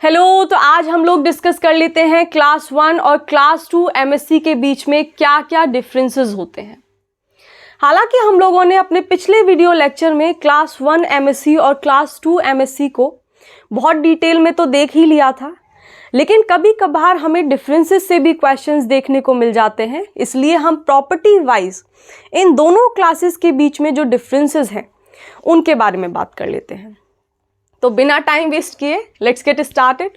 Hello, तो आज हम लोग डिस्कस कर लेते हैं क्लास 1 और क्लास 2 एमएससी के बीच में क्या क्या डिफरेंसेस होते हैं। हालांकि हम लोगों ने अपने पिछले वीडियो लेक्चर में क्लास 1 एमएससी और क्लास 2 एमएससी को बहुत डिटेल में तो देख ही लिया था, लेकिन कभी कभार हमें डिफरेंसेस से भी क्वेश्चंस देखने को मिल जाते हैं। इसलिए हम प्रॉपर्टी वाइज इन दोनों क्लासेस के बीच में जो डिफरेंसेस हैं उनके बारे में बात कर लेते हैं। तो बिना टाइम वेस्ट किए लेट्स गेट स्टार्टेड।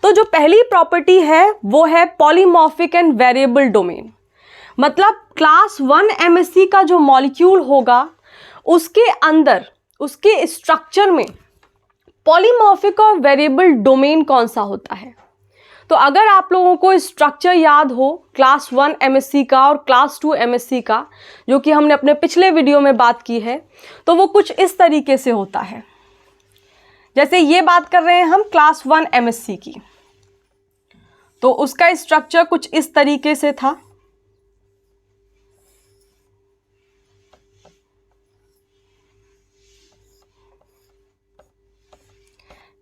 तो जो पहली प्रॉपर्टी है वो है पॉलीमॉर्फिक एंड वेरिएबल डोमेन। मतलब क्लास 1 एमएससी का जो मॉलिक्यूल होगा उसके अंदर, उसके स्ट्रक्चर में पॉलीमॉर्फिक और वेरिएबल डोमेन कौन सा होता है। तो अगर आप लोगों को स्ट्रक्चर याद हो क्लास 1 एमएससी का और क्लास 2 एमएससी का, जो कि हमने अपने पिछले वीडियो में बात की है, तो वो कुछ इस तरीके से होता है। जैसे ये बात कर रहे हैं हम क्लास 1 एमएससी की, तो उसका स्ट्रक्चर कुछ इस तरीके से था।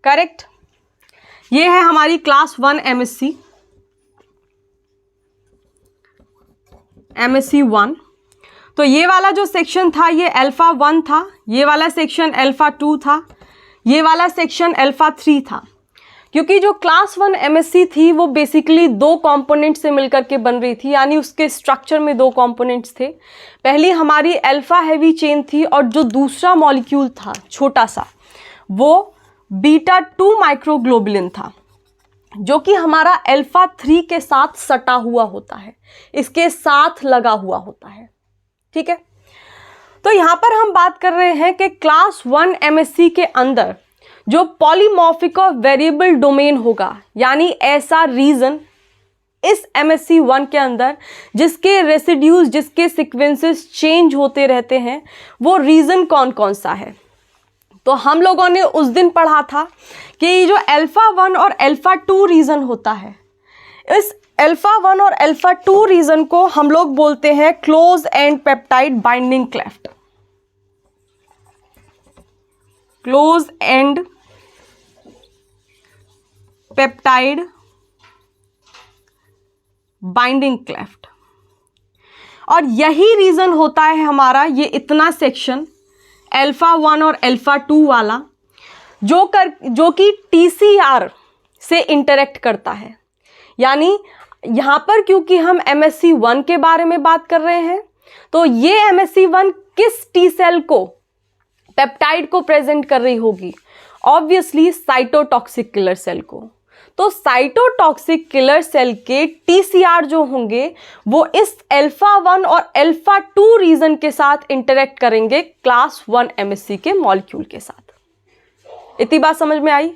करेक्ट। ये है हमारी क्लास 1 एमएससी 1। तो ये वाला जो सेक्शन था ये अल्फा 1 था, ये वाला सेक्शन अल्फा 2 था, ये वाला सेक्शन अल्फा 3 था। क्योंकि जो क्लास 1 एमएससी थी वो बेसिकली दो कंपोनेंट से मिलकर के बन रही थी, यानी उसके स्ट्रक्चर में दो कंपोनेंट्स थे। पहली हमारी अल्फा हैवी चेन थी और जो दूसरा मॉलिक्यूल था छोटा सा वो बीटा 2 माइक्रोग्लोबुलिन था, जो कि हमारा अल्फा 3 के साथ सटा हुआ होता है, इसके साथ लगा हुआ होता है। ठीक है, तो यहाँ पर हम बात कर रहे हैं कि क्लास 1 एमएससी के अंदर जो पॉलीमॉर्फिक और वेरिएबल डोमेन होगा, यानी ऐसा रीजन इस एमएससी 1 के अंदर जिसके रेसिड्यूज, जिसके सीक्वेंसेस चेंज होते रहते हैं, वो रीजन कौन कौन सा है। तो हम लोगों ने उस दिन पढ़ा था कि ये जो अल्फा 1 और अल्फा 2 रीजन होता है, इस अल्फा 1 और अल्फा 2 रीजन को हम लोग बोलते हैं close and peptide binding cleft. Close and peptide binding cleft. और यही रीजन होता है हमारा ये इतना सेक्शन अल्फा 1 और अल्फा 2 वाला, जो कि TCR से इंटरेक्ट करता है। यानी यहाँ पर क्योंकि हम MSC 1 के बारे में बात कर रहे हैं, तो ये MSC 1 किस टी सेल को, पेप्टाइड को प्रेजेंट कर रही होगी? ऑब्वियसली साइटोटॉक्सिक किलर सेल को। तो साइटोटॉक्सिक किलर सेल के TCR जो होंगे वो इस अल्फा 1 और अल्फा 2 रीजन के साथ इंटरेक्ट करेंगे क्लास 1 एमएससी के मॉलिक्यूल के साथ। इतनी बात समझ में आई?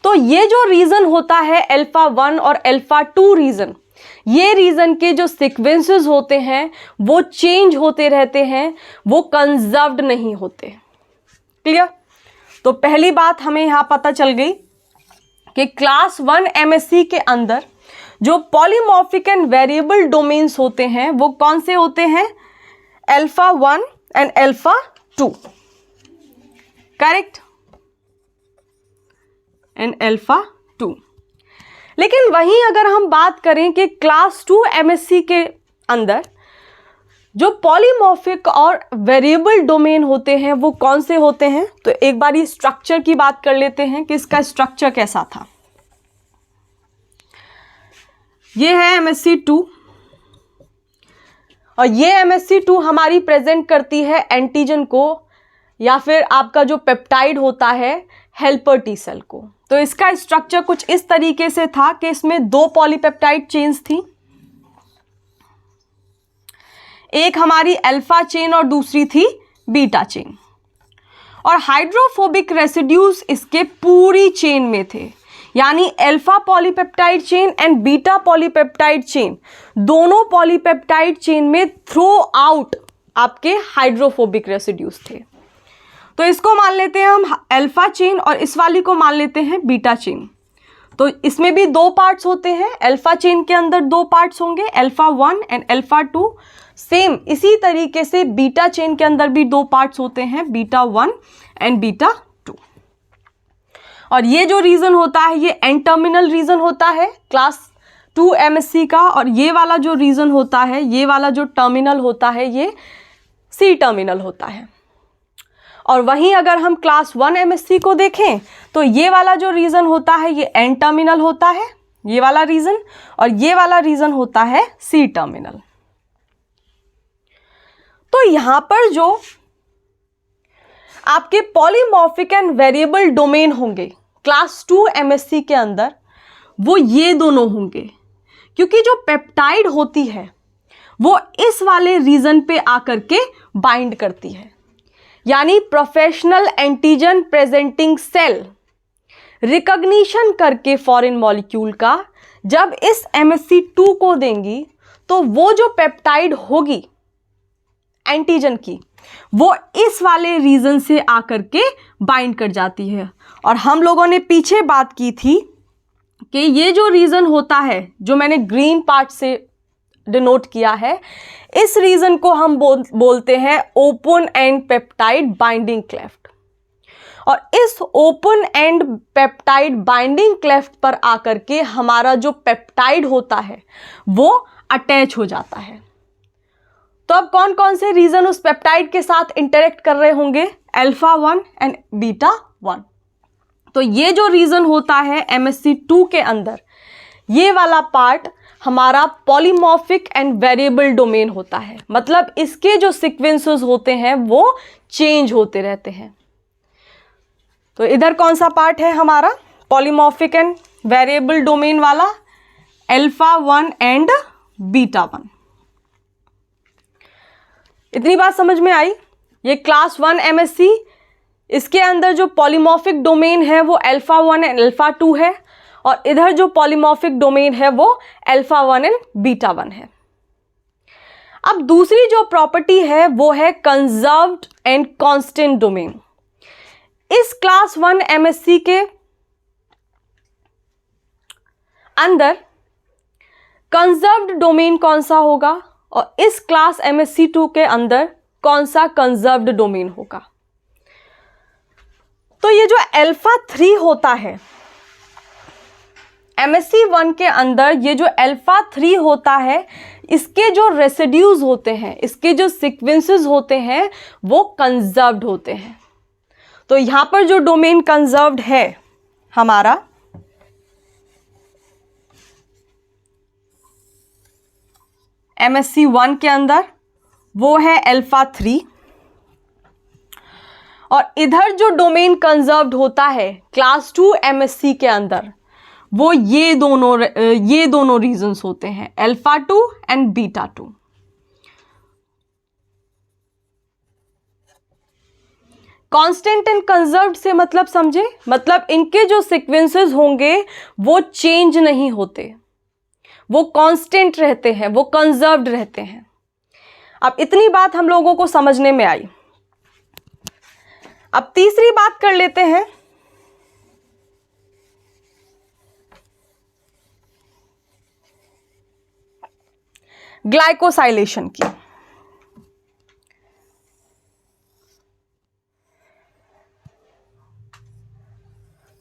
तो ये जो रीजन होता है अल्फा 1 और अल्फा 2 रीजन, ये रीजन के जो सीक्वेंसेस होते हैं वो चेंज होते रहते हैं, वो कंजर्व्ड नहीं होते। क्लियर? तो पहली बात हमें यहां पता चल गई कि क्लास 1 एमएससी के अंदर जो पॉलीमॉर्फिक एंड वेरिएबल डोमेन्स होते हैं वो कौन से होते हैं? Alpha 1 and alpha 2। Correct? And alpha 2। लेकिन वहीं अगर हम बात करें कि क्लास 2 एमएससी के अंदर जो पॉलीमॉर्फिक और वेरिएबल डोमेन होते हैं वो कौन से होते हैं, तो एक बार ये स्ट्रक्चर की बात कर लेते हैं कि इसका स्ट्रक्चर कैसा था। ये है MSC 2 और ये MSC 2 हमारी प्रेजेंट करती है एंटीजन को, या फिर आपका जो पेप्टाइड होता है हेल्पर टी सेल को। तो इसका स्ट्रक्चर कुछ इस तरीके से था कि इसमें दो पॉलीपेप्टाइड चेन्स थी, एक हमारी अल्फा चेन और दूसरी थी बीटा चेन। और हाइड्रोफोबिक रेसिड्यूज इसके पूरी चेन में थे, यानी alpha polypeptide chain and beta polypeptide chain, दोनों पॉलीपेप्टाइड चेन में थ्रू आउट आपके हाइड्रोफोबिक रेसिड्यूज थे। तो इसको मान लेते हैं हम अल्फा चेन और इस वाली को मान लेते हैं बीटा चेन। तो इसमें भी दो पार्ट्स होते हैं, अल्फा चेन के अंदर दो पार्ट्स होंगे, अल्फा 1 एंड अल्फा 2। सेम इसी तरीके से बीटा चेन के अंदर भी दो पार्ट्स होते हैं, बीटा 1 एंड बीटा 2। और ये जो रीजन होता है ये एन टर्मिनल रीजन होता है क्लास 2 एमएससी का, और ये वाला जो रीजन होता है, ये वाला जो टर्मिनल होता है, ये सी टर्मिनल होता है। और वहीं अगर हम क्लास 1 एमएससी को देखें तो ये वाला जो रीजन होता है ये एन टर्मिनल होता है, ये वाला रीजन, और ये वाला रीजन होता है सी टर्मिनल। तो यहां पर जो आपके पॉलीमॉर्फिक एंड वेरिएबल डोमेन होंगे क्लास 2 एमएससी के अंदर, वो ये दोनों होंगे, क्योंकि जो पेप्टाइड होती है वो इस वाले रीजन पे आकर के बाइंड करती है। यानी professional antigen presenting cell recognition करके फॉरेन मॉलिक्यूल का जब इस MSC2 को देंगी तो वो जो पेप्टाइड होगी एंटीजन की, वो इस वाले रीजन से आकर के बाइंड कर जाती है। और हम लोगों ने पीछे बात की थी कि ये जो रीजन होता है, जो मैंने ग्रीन पार्ट से डिनोट किया है, इस रीजन को हम बोलते हैं open and peptide binding cleft. और इस open and peptide binding cleft पर आकर के हमारा जो पेप्टाइड होता है वो अटैच हो जाता है। तो अब कौन कौन से रीजन उस पेप्टाइड के साथ इंटरेक्ट कर रहे होंगे? Alpha 1 and beta 1। तो ये जो रीजन होता है MSC2 के अंदर, ये वाला पार्ट हमारा पॉलीमॉर्फिक एंड वेरिएबल डोमेन होता है। मतलब इसके जो सीक्वेंसेस होते हैं वो चेंज होते रहते हैं। तो इधर कौन सा पार्ट है हमारा पॉलीमॉर्फिक एंड वेरिएबल डोमेन वाला? Alpha 1 and beta 1। इतनी बात समझ में आई? ये क्लास 1 MSC, इसके अंदर जो पॉलीमॉर्फिक डोमेन है वो अल्फा 1 एंड अल्फा 2 है, और इधर जो पॉलीमॉर्फिक डोमेन है वो अल्फा 1 एंड बीटा 1 है। अब दूसरी जो प्रॉपर्टी है वो है कंजर्व्ड एंड कांस्टेंट डोमेन। इस क्लास 1 MSC के अंदर कंजर्व्ड डोमेन कौन सा होगा, और इस क्लास MSC2 के अंदर कौन सा कंजर्व्ड डोमेन होगा? तो ये जो अल्फा 3 होता है MSC1 के अंदर, ये जो अल्फा 3 होता है, इसके जो रेसिड्यूज होते हैं, इसके जो सीक्वेंसेस होते हैं वो कंजर्व्ड होते हैं। तो यहां पर जो डोमेन कंजर्व्ड है हमारा, MSC1 के अंदर, वो है अल्फा 3, और इधर जो डोमेन कंजर्व्ड होता है क्लास 2 MSC के अंदर, वो ये दोनों रीजंस होते हैं, alpha 2 and beta 2। Constant and conserved से मतलब समझे? मतलब इनके जो सीक्वेंसेस होंगे वो चेंज नहीं होते, वो कांस्टेंट रहते हैं, वो कंजर्व्ड रहते हैं। अब इतनी बात हम लोगों को समझने में आई। अब तीसरी बात कर लेते हैं, ग्लाइकोसाइलेशन की।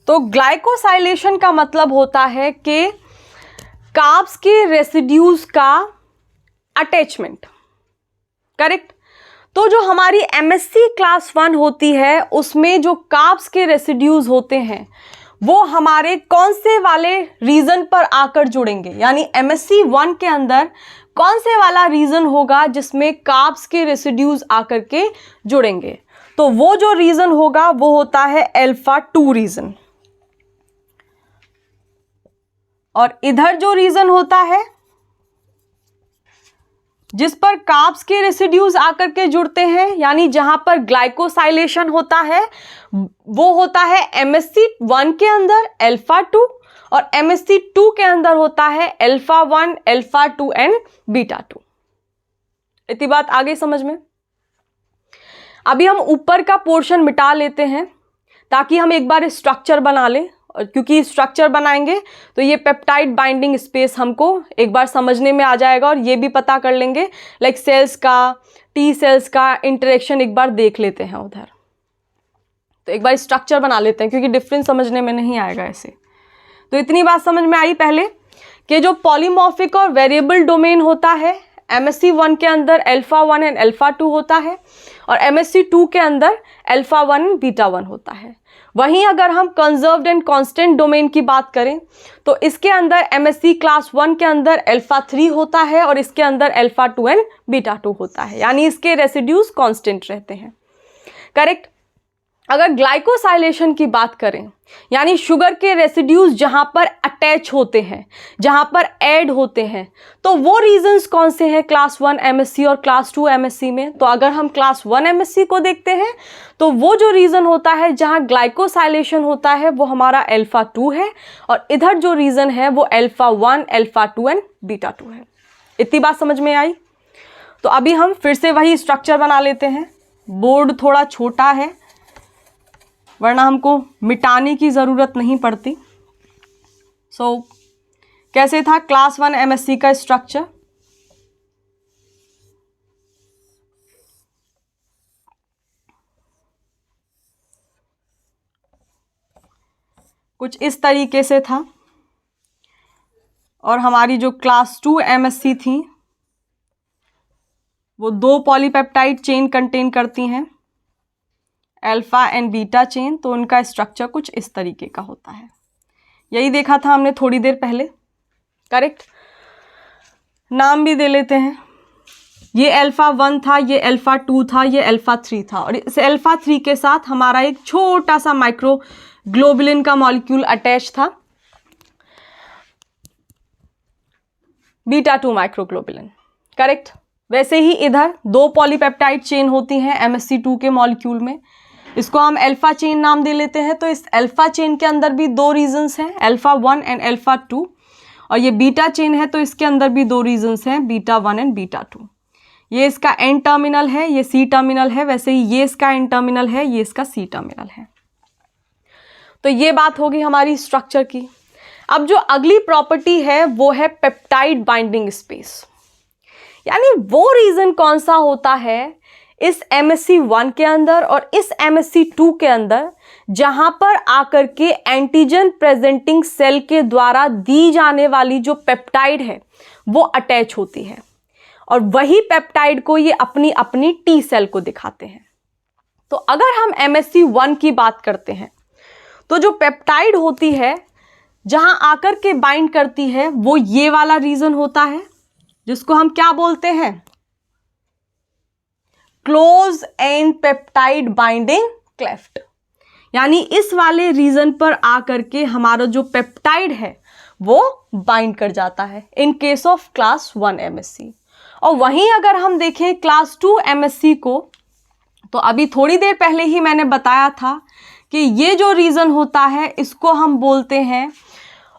तो ग्लाइकोसाइलेशन का मतलब होता है कि कार्ब्स के रेसिड्यूज का अटैचमेंट, करेक्ट? तो जो हमारी MSC क्लास 1 होती है उसमें जो कार्ब्स के रेसिड्यूज होते हैं वो हमारे कौन से वाले रीजन पर आकर जुड़ेंगे? यानी MSC1 के अंदर कौन से वाला रीजन होगा जिसमें कार्ब्स के रेसिड्यूज आकर के जुड़ेंगे? तो वो जो रीजन होगा वो होता है अल्फा 2 रीजन। और इधर जो रीजन होता है जिस पर कार्ब्स के रेसिड्यूज आकर के जुड़ते हैं, यानी जहां पर ग्लाइकोसाइलेशन होता है, वो होता है MSC1 के अंदर अल्फा 2, और MSC2 के अंदर होता है अल्फा 1, अल्फा 2 एंड बीटा 2। इतनी बात आ गई समझ में? अभी हम ऊपर का पोर्शन मिटा लेते हैं ताकि हम एक बार स्ट्रक्चर बना लें, और क्योंकि स्ट्रक्चर बनाएंगे तो ये पेप्टाइड बाइंडिंग स्पेस हमको एक बार समझने में आ जाएगा, और ये भी पता कर लेंगे लाइक सेल्स का, टी सेल्स का इंटरेक्शन एक बार देख लेते हैं उधर। तो एक बार स्ट्रक्चर बना लेते हैं क्योंकि डिफरेंस समझने में नहीं आएगा ऐसे। तो इतनी बात समझ में आई पहले कि जो पॉलीमॉर्फिक और वेरिएबल डोमेन होता है MSc 1 के अंदर अल्फा 1 एंड अल्फा 2 होता है और MSc 2 के अंदर अल्फा 1 एंड बीटा 1 होता है। वहीं अगर हम कंजर्व्ड एंड कांस्टेंट डोमेन की बात करें तो इसके अंदर MSc क्लास 1 के अंदर अल्फा 3 होता है और इसके अंदर अल्फा 2 एंड बीटा 2 होता है, यानी इसके रेसिड्यूज कांस्टेंट रहते हैं। करेक्ट। अगर ग्लाइकोसाइलेशन की बात करें यानी शुगर के रेसिड्यूज जहां पर अटैच होते हैं, जहां पर ऐड होते हैं, तो वो रीजंस कौन से हैं क्लास 1 MSc और क्लास 2 MSc में? तो अगर हम क्लास 1 MSc को देखते हैं तो वो जो रीजन होता है जहां ग्लाइकोसाइलेशन होता है वो हमारा अल्फा 2 है और इधर जो रीजन है वो अल्फा 1, अल्फा 2 एंड बीटा 2 है। इतनी बात समझ में आई? तो अभी हम फिर से वही स्ट्रक्चर बना लेते हैं। बोर्ड थोड़ा छोटा है वरना हमको मिटाने की ज़रूरत नहीं पड़ती। कैसे था क्लास 1 MSc का स्ट्रक्चर? कुछ इस तरीके से था और हमारी जो क्लास 2 MSc थी वो 2 पॉलीपेप्टाइड चेन कंटेन करती हैं, अल्फा एंड बीटा चेन। तो उनका स्ट्रक्चर कुछ इस तरीके का होता है। यही देखा था हमने थोड़ी देर पहले। करेक्ट। नाम भी दे लेते हैं। ये अल्फा 1 था, ये अल्फा 2 था, ये अल्फा 3 था और इस अल्फा 3 के साथ हमारा एक छोटा सा माइक्रो ग्लोबुलिन का मॉलिक्यूल अटैच था, बीटा 2 माइक्रोग्लोबुलिन। करेक्ट। वैसे ही इधर 2 पॉलीपेप्टाइड चेन होती हैं MSc 2 के मॉलिक्यूल में, इसको हम अल्फा चेन नाम दे लेते हैं। तो इस अल्फा चेन के अंदर भी 2 रीजन्स हैं, अल्फा 1 एंड अल्फा 2, और ये बीटा चेन है तो इसके अंदर भी 2 रीजन्स हैं, बीटा 1 एंड बीटा 2। ये इसका एन टर्मिनल है, ये सी टर्मिनल है, वैसे ही ये इसका एन टर्मिनल है, ये इसका सी टर्मिनल है। तो ये बात होगी हमारी स्ट्रक्चर की। अब जो अगली प्रॉपर्टी है वो है पेप्टाइड बाइंडिंग स्पेस, यानी वो रीजन कौन सा होता है इस MSc 1 के अंदर और इस MSc 2 के अंदर जहां पर आकर के एंटीजन प्रेजेंटिंग सेल के द्वारा दी जाने वाली जो पेप्टाइड है वो अटैच होती है और वही पेप्टाइड को ये अपनी अपनी टी सेल को दिखाते हैं। तो अगर हम MSc 1 की बात करते हैं तो जो पेप्टाइड होती है जहां आकर के बाइंड करती है वो ये वाला रीजन होता है जिसको हम क्या बोलते हैं, close and peptide binding cleft. यानी इस वाले रीजन पर आकर के हमारा जो पेप्टाइड है वो बाइंड कर जाता है in case of class 1 MSc। और वहीं अगर हम देखें क्लास 2 MSc को तो अभी थोड़ी देर पहले ही मैंने बताया था कि ये जो रीजन होता है इसको हम बोलते हैं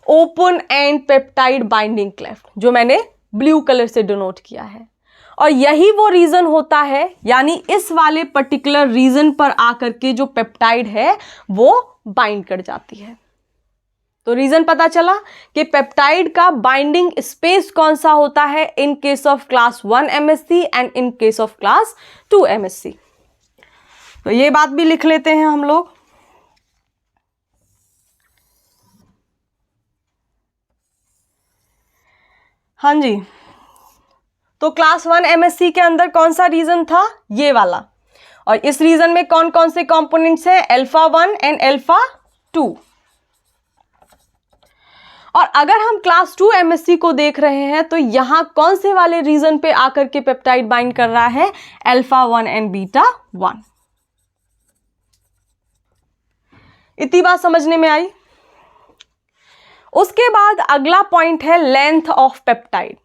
open and peptide binding cleft, जो मैंने ब्लू कलर से डिनोट किया है। और यही वो रीजन होता है, यानी इस वाले पर्टिकुलर रीजन पर आकर के जो पेप्टाइड है वो बाइंड कर जाती है। तो रीजन पता चला कि पेप्टाइड का बाइंडिंग स्पेस कौन सा होता है in case of class 1 MSc and in case of class 2 MSc। तो ये बात भी लिख लेते हैं हम लोग। हाँ जी, तो क्लास 1 MSc के अंदर कौन सा रीजन था, ये वाला। और इस रीजन में कौन कौन से कंपोनेंट्स हैं, अल्फा 1 एंड अल्फा 2। और अगर हम क्लास 2 MSc को देख रहे हैं तो यहां कौन से वाले रीजन पे आकर के पेप्टाइड बाइंड कर रहा है, अल्फा 1 एंड बीटा 1। इतनी बात समझने में आई। उसके बाद अगला पॉइंट है लेंथ ऑफ पेप्टाइड,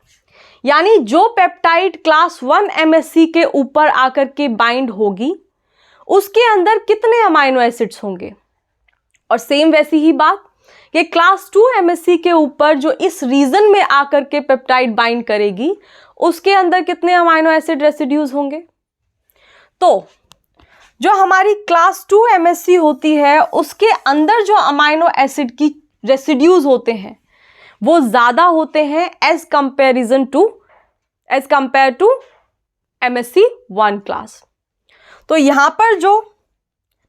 यानी जो पेप्टाइड क्लास 1 MSc के ऊपर आकर के बाइंड होगी उसके अंदर कितने अमाइनो एसिड्स होंगे। और सेम वैसी ही बात कि क्लास 2 MSc के ऊपर जो इस रीजन में आकर के पेप्टाइड बाइंड करेगी उसके अंदर कितने अमाइनो एसिड रेसिड्यूज होंगे। तो जो हमारी क्लास 2 MSc होती है उसके अंदर जो अमाइनो एसिड की रेसिड्यूज होते हैं वो ज्यादा होते हैं as compare to MSc 1 class. तो यहां पर जो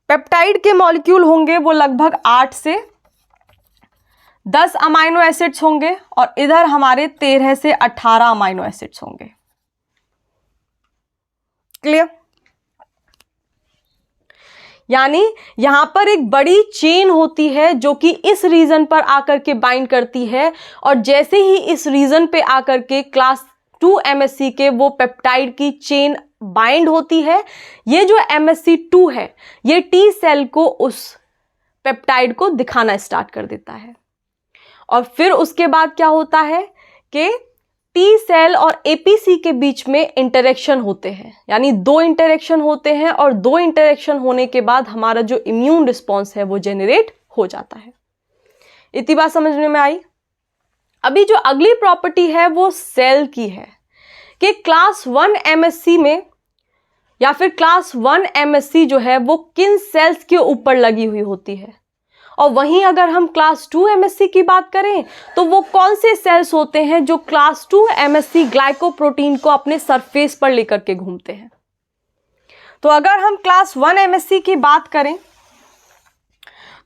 पेप्टाइड के मॉलिक्यूल होंगे वो लगभग 8 से 10 अमाइनो एसिड्स होंगे और इधर हमारे 13 से 18 अमाइनो एसिड्स होंगे। क्लियर? यानी यहां पर एक बड़ी चेन होती है जो कि इस रीजन पर आकर के बाइंड करती है, और जैसे ही इस रीजन पे आकर के क्लास 2 MSC के वो पेप्टाइड की चेन बाइंड होती है, ये जो MSC2 है ये टी सेल को उस पेप्टाइड को दिखाना स्टार्ट कर देता है। और फिर उसके बाद क्या होता है कि टी सेल और एपीसी के बीच में इंटरेक्शन होते हैं, यानी 2 इंटरेक्शन होते हैं, और 2 इंटरेक्शन होने के बाद हमारा जो इम्यून रिस्पॉन्स है वो जेनरेट हो जाता है। इतनी बात समझने में आई? अभी जो अगली प्रॉपर्टी है वो सेल की है कि क्लास 1 MSC में या फिर क्लास 1 MSC जो है वो किन सेल्स के ऊपर लगी हुई होती है, और वहीं अगर हम क्लास 2 MSC की बात करें तो वो कौन से सेल्स होते हैं जो क्लास 2 MSC ग्लाइकोप्रोटीन को अपने सरफेस पर लेकर के घूमते हैं। तो अगर हम क्लास 1 MSC की बात करें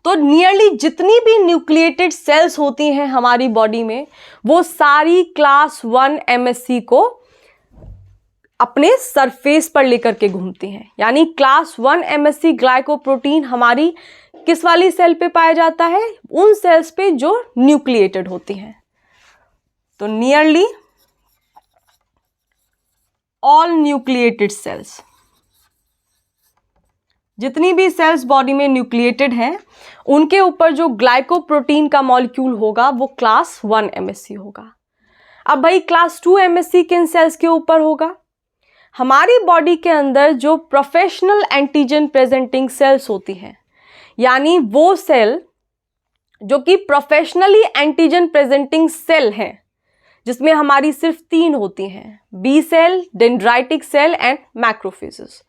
तो नियरली जितनी भी न्यूक्लिएटेड सेल्स होती हैं हमारी बॉडी में वो सारी क्लास 1 MSC को अपने सरफेस पर लेकर के घूमती हैं। यानी क्लास 1 MSC ग्लाइकोप्रोटीन हमारी किस वाली सेल पे पाया जाता है? उन सेल्स पे जो न्यूक्लिएटेड होती हैं। तो नियरली ऑल न्यूक्लिएटेड सेल्स, जितनी भी सेल्स बॉडी में न्यूक्लिएटेड हैं उनके ऊपर जो ग्लाइकोप्रोटीन का मॉलिक्यूल होगा वो क्लास 1 MSC होगा। अब भाई क्लास 2 MSC किन सेल्स के ऊपर होगा? हमारी बॉडी के अंदर जो प्रोफेशनल एंटीजन प्रेजेंटिंग सेल्स होती हैं, यानी वो सेल जो कि प्रोफेशनली एंटीजन प्रेजेंटिंग सेल हैं, जिसमें हमारी सिर्फ 3 होती हैं, B cell, dendritic cell and macrophages.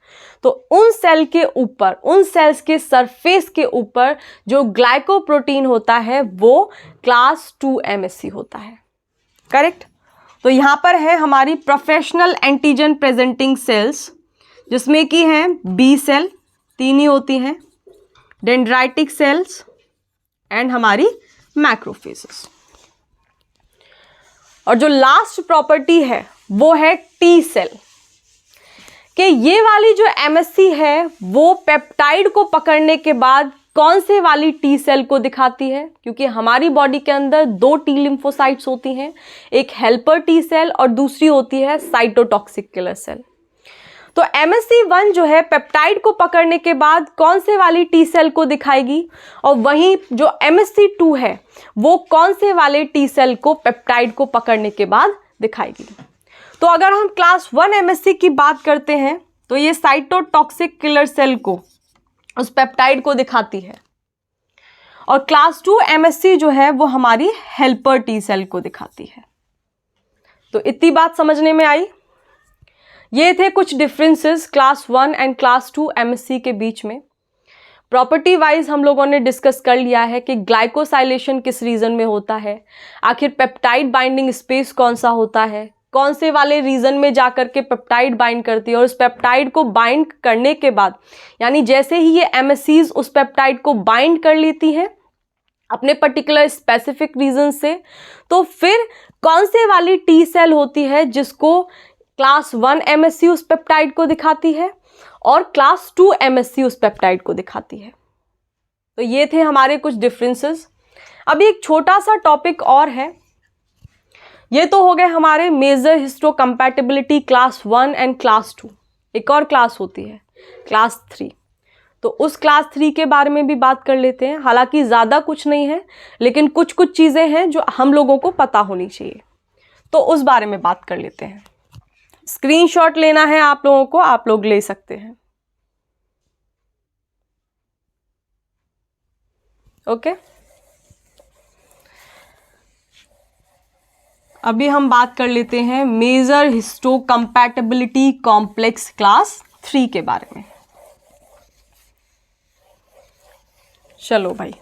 तो उन सेल के ऊपर, उन सेल्स के सरफेस के ऊपर जो ग्लाइकोप्रोटीन होता है वो क्लास 2 MSC होता है। करेक्ट? तो यहां पर है हमारी प्रोफेशनल एंटीजन प्रेजेंटिंग सेल्स, जिसमें कि हैं बी सेल, 3 ही होती हैं, डेंड्राइटिक सेल्स एंड हमारी मैक्रोफेजेस। और जो लास्ट प्रॉपर्टी है वो है टी सेल, कि ये वाली जो MSC है वो पेप्टाइड को पकड़ने के बाद कौन से वाली टी सेल को दिखाती है? क्योंकि हमारी बॉडी के अंदर 2 टी लिम्फोसाइट्स होती हैं, एक हेल्पर टी सेल और दूसरी होती है साइटोटॉक्सिक किलर सेल। तो MSC1 जो है पेप्टाइड को पकड़ने के बाद कौन से वाली टी सेल को दिखाएगी, और वहीं जो MSC2 है वो कौन से वाले टी सेल को पेप्टाइड को पकड़ने के बाद दिखाएगी। तो अगर हम क्लास 1 MSC की बात करते हैं तो ये साइटोटॉक्सिक किलर सेल को, उस पेप्टाइड को दिखाती है, और क्लास 2 MSC जो है वो हमारी हेल्पर टी सेल को दिखाती है। तो इतनी बात समझने में आई? ये थे कुछ differences class 1 and class 2 MSC के बीच में। प्रॉपर्टी वाइज हम लोगों ने डिस्कस कर लिया है कि ग्लाइकोसाइलेशन किस रीजन में होता है, आखिर पेप्टाइड बाइंडिंग स्पेस कौन सा होता है, कौन से वाले रीजन में जाकर के पेप्टाइड बाइंड करती है, और उस पेप्टाइड को बाइंड करने के बाद, यानी जैसे ही ये MSCs उस पेप्टाइड को बाइंड कर लेती हैं अपने पर्टिकुलर स्पेसिफिक रीजन से, तो फिर कौन से वाली टी सेल होती है जिसको क्लास 1 MSC उस पेप्टाइड को दिखाती है और क्लास 2 MSC उस पेप्टाइड को दिखाती है। तो ये थे हमारे कुछ डिफरेंसेस। अभी एक छोटा सा टॉपिक और है, ये तो हो गए हमारे major histocompatibility class 1 and class 2। एक और क्लास होती है क्लास 3, तो उस क्लास 3 के बारे में भी बात कर लेते हैं। हालांकि ज़्यादा कुछ नहीं है, लेकिन कुछ कुछ चीज़ें हैं जो हम लोगों को पता होनी चाहिए, तो उस बारे में बात कर लेते हैं। स्क्रीनशॉट लेना है आप लोगों को, आप लोग ले सकते हैं। ओके, अभी हम बात कर लेते हैं मेजर हिस्टोकम्पैटिबिलिटी कॉम्प्लेक्स क्लास 3 के बारे में। चलो भाई,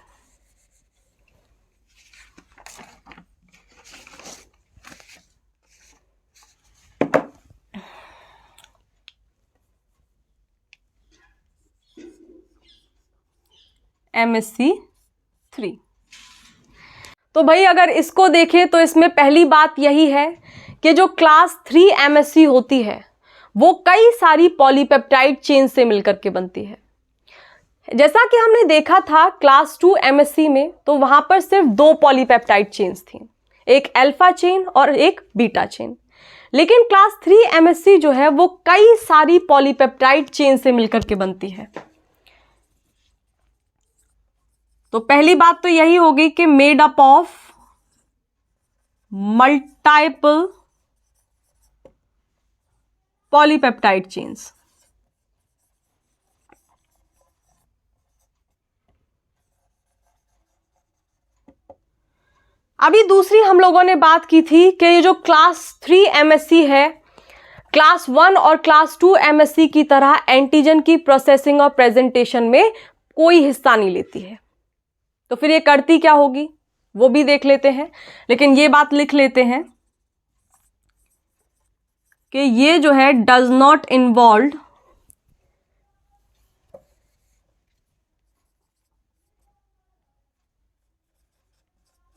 MsC3। तो भाई अगर इसको देखें तो इसमें पहली बात यही है कि जो क्लास 3 MsC होती है वो कई सारी पॉलीपेप्टाइड चेन से मिलकर के बनती है। जैसा कि हमने देखा था क्लास 2 MsC में, तो वहां पर सिर्फ 2 पॉलीपेप्टाइड चेन्स थी, एक अल्फा चेन और एक बीटा चेन। लेकिन क्लास 3 MsC जो है वो कई सारी पॉलीपेप्टाइड चेन से मिलकर के बनती है। तो पहली बात तो यही होगी कि made up of multiple polypeptide chains. अभी दूसरी हम लोगों ने बात की थी कि ये जो क्लास 3 MsC है क्लास 1 और क्लास 2 MsC की तरह एंटीजन की प्रोसेसिंग और प्रेजेंटेशन में कोई हिस्सा नहीं लेती है। तो फिर ये करती क्या होगी वो भी देख लेते हैं, लेकिन ये बात लिख लेते हैं कि ये जो है does not involve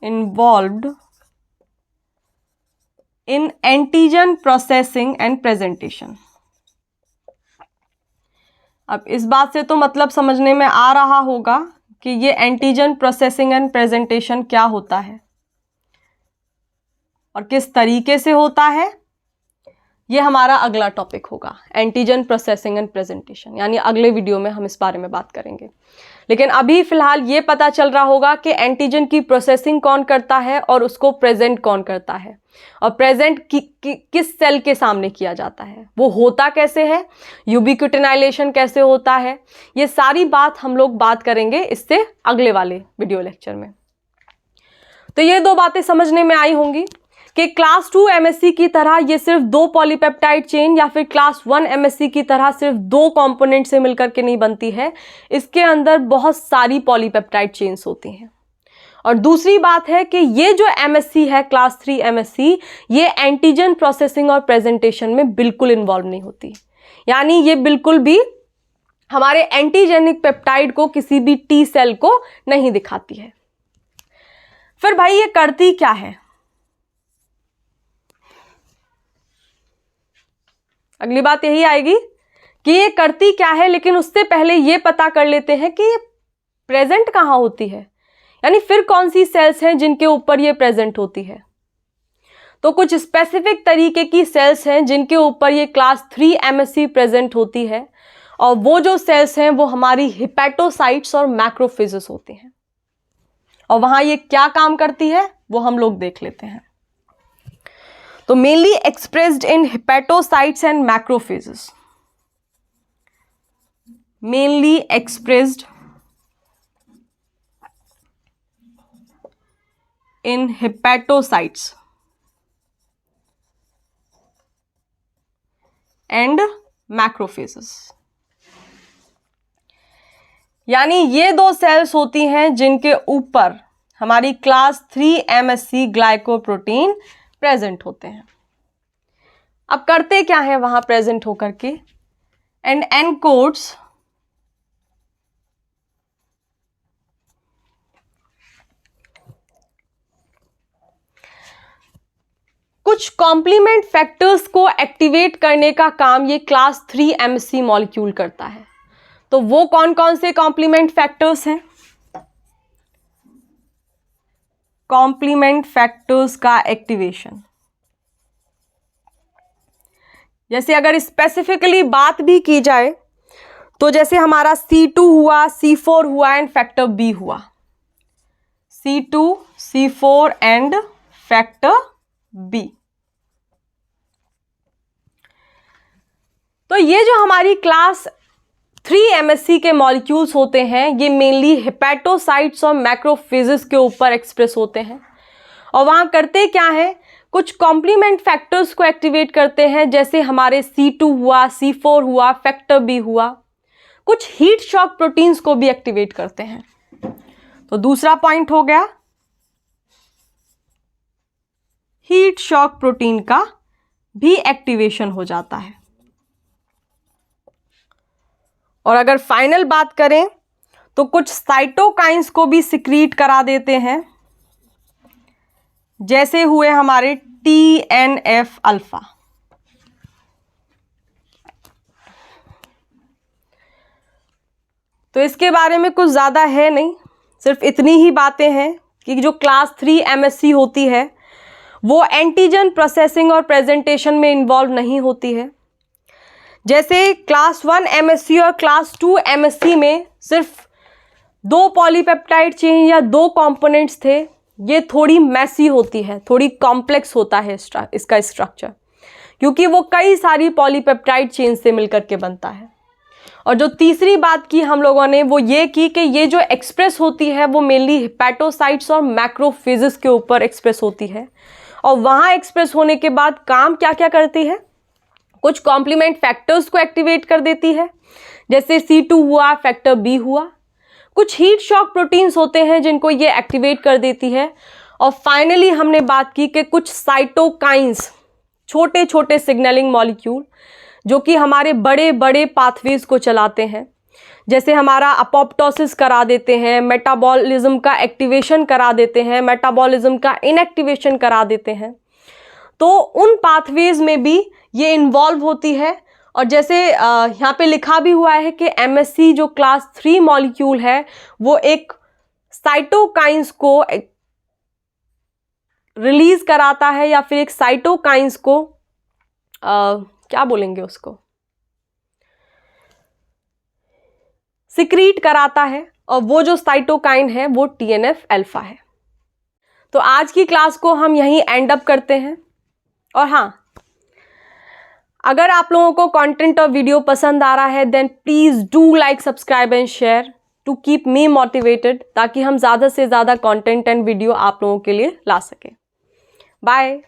involved in antigen processing and presentation। अब इस बात से तो मतलब समझने में आ रहा होगा कि ये एंटीजन प्रोसेसिंग एंड प्रेजेंटेशन क्या होता है और किस तरीके से होता है। ये हमारा अगला टॉपिक होगा, एंटीजन प्रोसेसिंग एंड प्रेजेंटेशन, यानी अगले वीडियो में हम इस बारे में बात करेंगे। लेकिन अभी फिलहाल ये पता चल रहा होगा कि एंटीजन की प्रोसेसिंग कौन करता है और उसको प्रेजेंट कौन करता है, और प्रेजेंट किस सेल के सामने किया जाता है, वो होता कैसे है, यूबिक्विटिनाइलेशन कैसे होता है। ये सारी बात हम लोग बात करेंगे इससे अगले वाले वीडियो लेक्चर में। तो ये 2 बातें समझने में आई होंगी कि क्लास 2 MsC की तरह ये सिर्फ 2 पॉलीपेप्टाइड चेन या फिर क्लास 1 MsC की तरह सिर्फ 2 कंपोनेंट से मिलकर के नहीं बनती है, इसके अंदर बहुत सारी पॉलीपेप्टाइड चेन्स होती हैं। और दूसरी बात है कि ये जो MsC है क्लास 3 MsC, ये एंटीजन प्रोसेसिंग और प्रेजेंटेशन में बिल्कुल इन्वॉल्व नहीं होती, यानी ये बिल्कुल भी हमारे एंटीजेनिक पेप्टाइड को किसी भी टी सेल को नहीं दिखाती है। फिर भाई ये करती क्या है, अगली बात यही आएगी कि ये करती क्या है। लेकिन उससे पहले ये पता कर लेते हैं कि ये प्रेजेंट कहाँ होती है, यानी फिर कौन सी सेल्स हैं जिनके ऊपर ये प्रेजेंट होती है। तो कुछ स्पेसिफिक तरीके की सेल्स हैं जिनके ऊपर ये क्लास 3 MsC प्रेजेंट होती है, और वो जो सेल्स हैं वो हमारी हिपैटोसाइट्स और मैक्रोफेजेस होती हैं। और वहां ये क्या काम करती है वो हम लोग देख लेते हैं। तो mainly expressed in hepatocytes and macrophages, mainly expressed in hepatocytes and macrophages, यानी ये 2 सेल्स होती हैं जिनके ऊपर हमारी क्लास 3 MsC ग्लाइकोप्रोटीन प्रेजेंट होते हैं। अब करते क्या है वहां प्रेजेंट होकर के, एंड एनकोड्स कुछ कॉम्प्लीमेंट फैक्टर्स को एक्टिवेट करने का काम ये क्लास 3 MsC मॉलिक्यूल करता है। तो वो कौन कौन से कॉम्प्लीमेंट फैक्टर्स हैं, कॉम्प्लीमेंट फैक्टर्स का एक्टिवेशन, जैसे अगर स्पेसिफिकली बात भी की जाए तो जैसे हमारा C2 हुआ, C4 हुआ एंड फैक्टर B हुआ, C2 C4 and factor B। तो ये जो हमारी क्लास 3 MsC के मॉलिक्यूल्स होते हैं ये मेनली हिपैटोसाइट्स और मैक्रोफेजेस के ऊपर एक्सप्रेस होते हैं, और वहां करते क्या है, कुछ कॉम्प्लीमेंट फैक्टर्स को एक्टिवेट करते हैं, जैसे हमारे C2 हुआ, C4 हुआ, फैक्टर B हुआ। कुछ हीट शॉक प्रोटीन्स को भी एक्टिवेट करते हैं। तो दूसरा पॉइंट हो गया हीट शॉक प्रोटीन का भी एक्टिवेशन हो जाता है। और अगर फाइनल बात करें तो कुछ साइटोकाइंस को भी सिक्रीट करा देते हैं, जैसे हुए हमारे TNF अल्फा। तो इसके बारे में कुछ ज़्यादा है नहीं, सिर्फ इतनी ही बातें हैं कि जो क्लास 3 MSc होती है वो एंटीजन प्रोसेसिंग और प्रेजेंटेशन में इन्वॉल्व नहीं होती है। जैसे क्लास 1 MSc और क्लास 2 MSc में सिर्फ 2 पॉलीपेप्टाइड चेन या 2 कंपोनेंट्स थे, ये थोड़ी मैसी होती है, थोड़ी कॉम्प्लेक्स होता है इसका स्ट्रक्चर, क्योंकि वो कई सारी पॉलीपेप्टाइड चेन से मिलकर के बनता है। और जो तीसरी बात की हम लोगों ने वो ये की कि ये जो एक्सप्रेस होती है वो मेनली हेपेटोसाइट्स और मैक्रोफेजेस के ऊपर एक्सप्रेस होती है, और वहाँ एक्सप्रेस होने के बाद काम क्या क्या करती है, कुछ कॉम्प्लीमेंट फैक्टर्स को एक्टिवेट कर देती है, जैसे C2 हुआ, फैक्टर B हुआ। कुछ हीट शॉक प्रोटीन्स होते हैं जिनको ये एक्टिवेट कर देती है। और फाइनली हमने बात की कि कुछ साइटोकाइंस, छोटे छोटे सिग्नलिंग मॉलिक्यूल जो कि हमारे बड़े बड़े पाथवेज को चलाते हैं, जैसे हमारा अपोप्टोसिस करा देते हैं, मेटाबॉलिज्म का एक्टिवेशन करा देते हैं, मेटाबॉलिज्म का इनएक्टिवेशन करा देते हैं। तो उन पाथवेज में भी ये इन्वॉल्व होती है। और जैसे यहाँ पे लिखा भी हुआ है कि MSc जो क्लास 3 मॉलिक्यूल है वो एक साइटोकाइंस को रिलीज कराता है, या फिर एक साइटोकाइंस को क्या बोलेंगे उसको, सिक्रीट कराता है, और वो जो साइटोकाइन है वो TNF अल्फा है। तो आज की क्लास को हम यहीं एंड अप करते हैं। और हाँ, अगर आप लोगों को कंटेंट और वीडियो पसंद आ रहा है then please do like, subscribe and share to keep me motivated, ताकि हम ज़्यादा से ज़्यादा कंटेंट एंड वीडियो आप लोगों के लिए ला सकें। बाय।